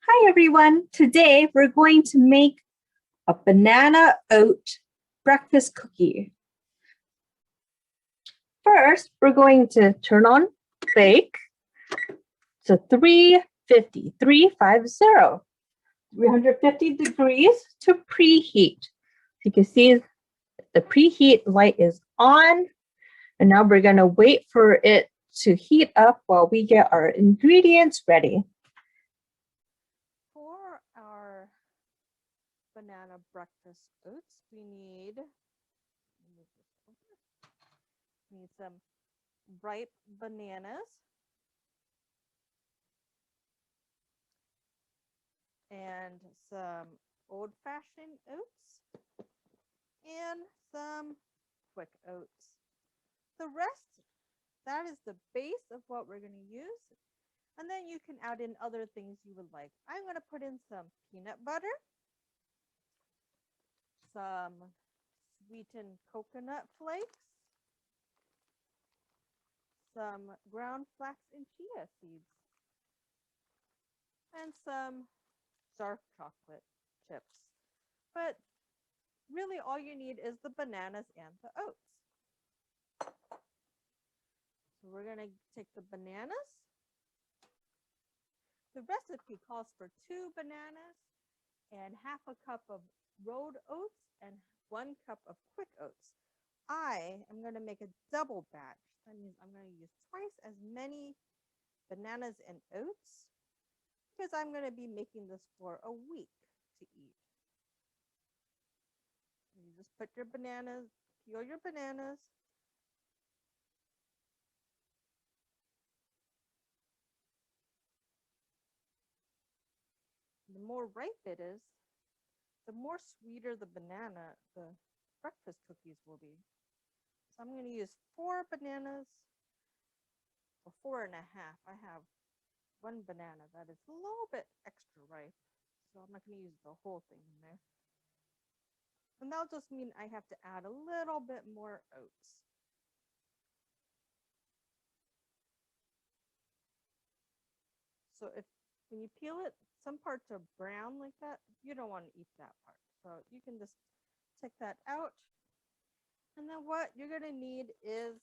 Hi everyone. Today we're going to make a banana oat breakfast cookie. First, we're going to turn on bake to 350 degrees to preheat. You can see the preheat light is on, and now we're going to wait for it to heat up while we get our ingredients ready. For our banana breakfast oats, we need some ripe bananas and some old-fashioned oats and some quick oats. The rest, that is the base of what we're going to use. And then you can add in other things you would like. I'm going to put in some peanut butter, some sweetened coconut flakes, some ground flax and chia seeds, and some dark chocolate chips. But really all you need is the bananas and the oats. So we're going to take the bananas. The recipe calls for 2 bananas and half a cup of rolled oats and 1 cup of quick oats. I am going to make a double batch. That means I'm going to use twice as many bananas and oats because I'm going to be making this for a week to eat. You just put your bananas, peel your bananas. The more ripe it is, the more sweeter the banana, the breakfast cookies will be. So I'm going to use 4 bananas, or 4.5. I have 1 banana that is a little bit extra ripe, so I'm not going to use the whole thing in there. And that'll just mean I have to add a little bit more oats. So if when you peel it, some parts are brown like that, you don't want to eat that part. So you can just take that out. And then what you're going to need is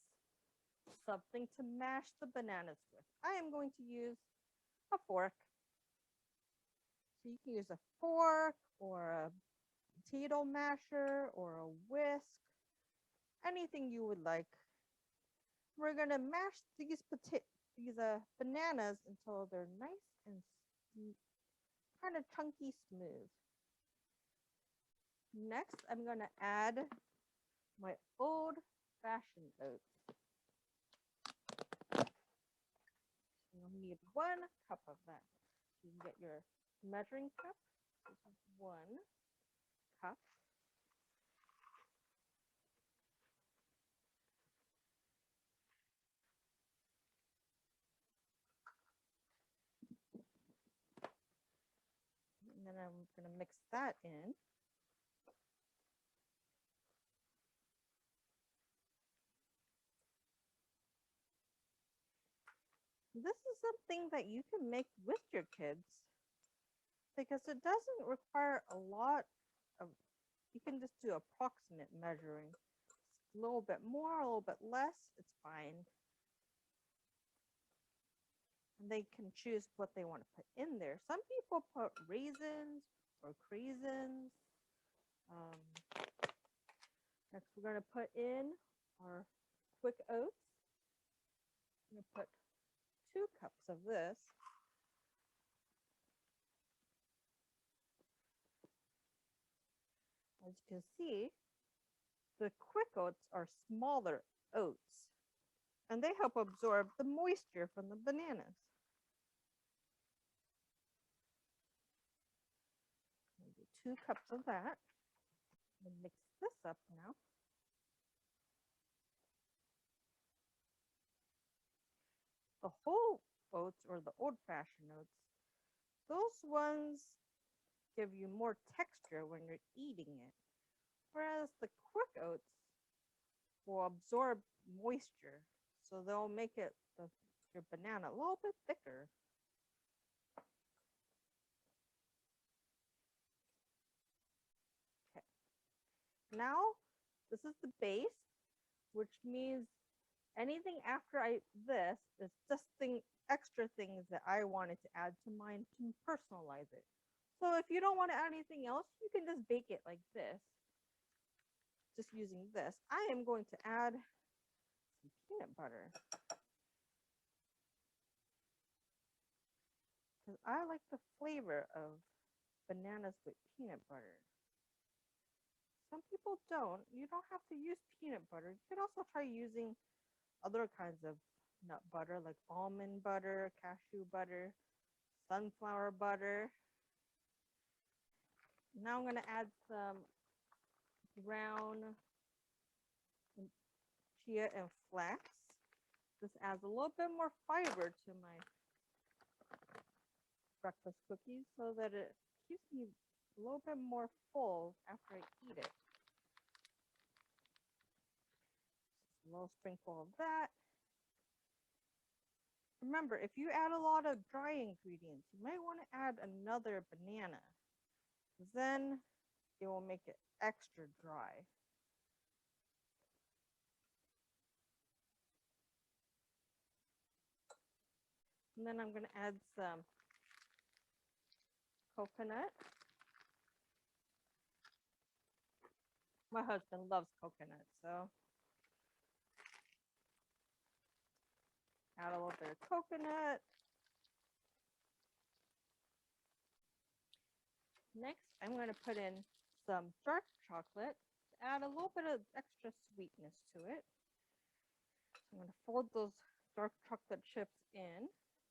something to mash the bananas with. I am going to use a fork. So you can use a fork or a potato masher or a whisk, anything you would like. We're going to mash these bananas until they're nice and kind of chunky smooth. Next, I'm going to add my old-fashioned oats. You'll need 1 cup of that. You can get your measuring cup. This is 1 cup. And then I'm going to mix that in. This is something that you can make with your kids because it doesn't require a lot of, you can just do approximate measuring. A little bit more, a little bit less, it's fine. And they can choose what they want to put in there. Some people put raisins or craisins. Next, we're going to put in our quick oats. I'm going to put 2 cups of this. As you can see, the quick oats are smaller oats, and they help absorb the moisture from the bananas. 2 cups of that. I'm mix this up now. The whole oats or the old-fashioned oats, those ones give you more texture when you're eating it, whereas the quick oats will absorb moisture, so they'll make your banana a little bit thicker. now this is the base, which means anything after this is just extra things that I wanted to add to mine to personalize it. So if you don't want to add anything else, you can just bake it like this, just using this. I am going to add some peanut butter because I like the flavor of bananas with peanut butter. Some people don't. You don't have to use peanut butter. You can also try using other kinds of nut butter like almond butter, cashew butter, sunflower butter. Now I'm going to add some ground chia and flax. This adds a little bit more fiber to my breakfast cookies so that it keeps me a little bit more full after I eat it. A little sprinkle of that. Remember, if you add a lot of dry ingredients, you might want to add another banana. Then it will make it extra dry. And then I'm going to add some coconut. My husband loves coconut, so add a little bit of coconut. Next, I'm going to put in some dark chocolate to add a little bit of extra sweetness to it. I'm going to fold those dark chocolate chips in.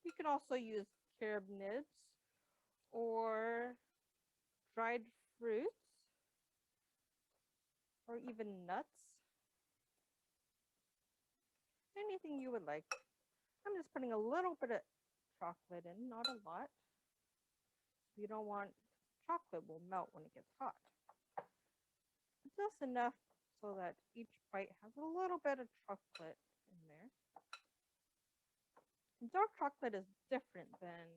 You can also use carob nibs or dried fruits or even nuts. Anything you would like. I'm just putting a little bit of chocolate in, not a lot. You don't want chocolate will melt when it gets hot. Just enough so that each bite has a little bit of chocolate in there. And dark chocolate is different than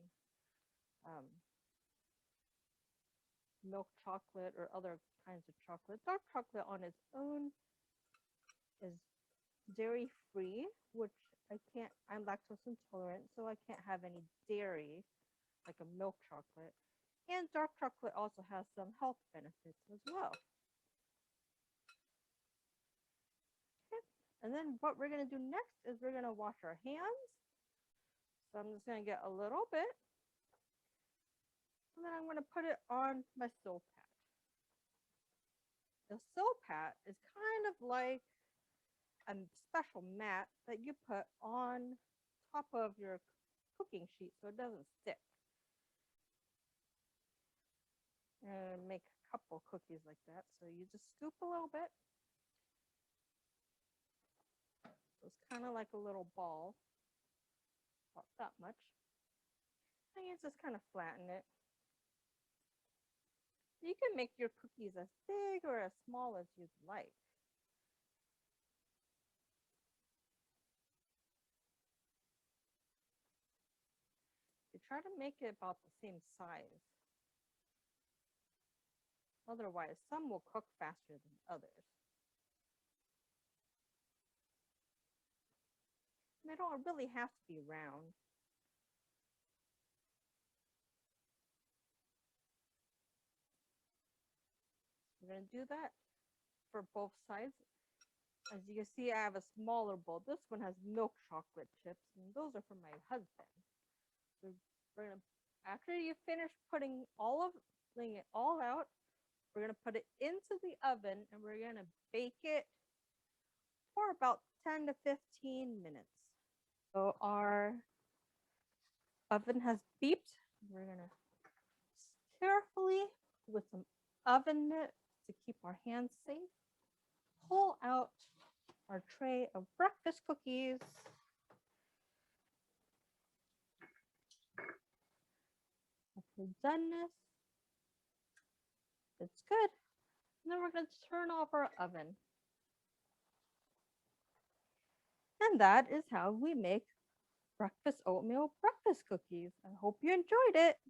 milk chocolate or other kinds of chocolate. Dark chocolate on its own is dairy free, which I'm lactose intolerant, so I can't have any dairy like a milk chocolate. And dark chocolate also has some health benefits as well. Okay. And then what we're going to do next is we're going to wash our hands. So I'm just going to get a little bit. And then I'm going to put it on my Silpat. The Silpat is kind of like a special mat that you put on top of your cooking sheet so it doesn't stick. And make a couple cookies like that. So you just scoop a little bit. So it's kind of like a little ball, about that much. And you just kind of flatten it. You can make your cookies as big or as small as you'd like. You try to make it about the same size. Otherwise, some will cook faster than others. They don't really have to be round. We're going to do that for both sides. As you can see, I have a smaller bowl. This one has milk chocolate chips, and those are for my husband. So we're gonna, after you finish putting it all out, we're gonna put it into the oven, and we're gonna bake it for about 10 to 15 minutes. So our oven has beeped. We're gonna carefully, with some oven mitt to keep our hands safe, pull out our tray of breakfast cookies. After done this, it's good. And then we're going to turn off our oven. And that is how we make breakfast oatmeal breakfast cookies. I hope you enjoyed it.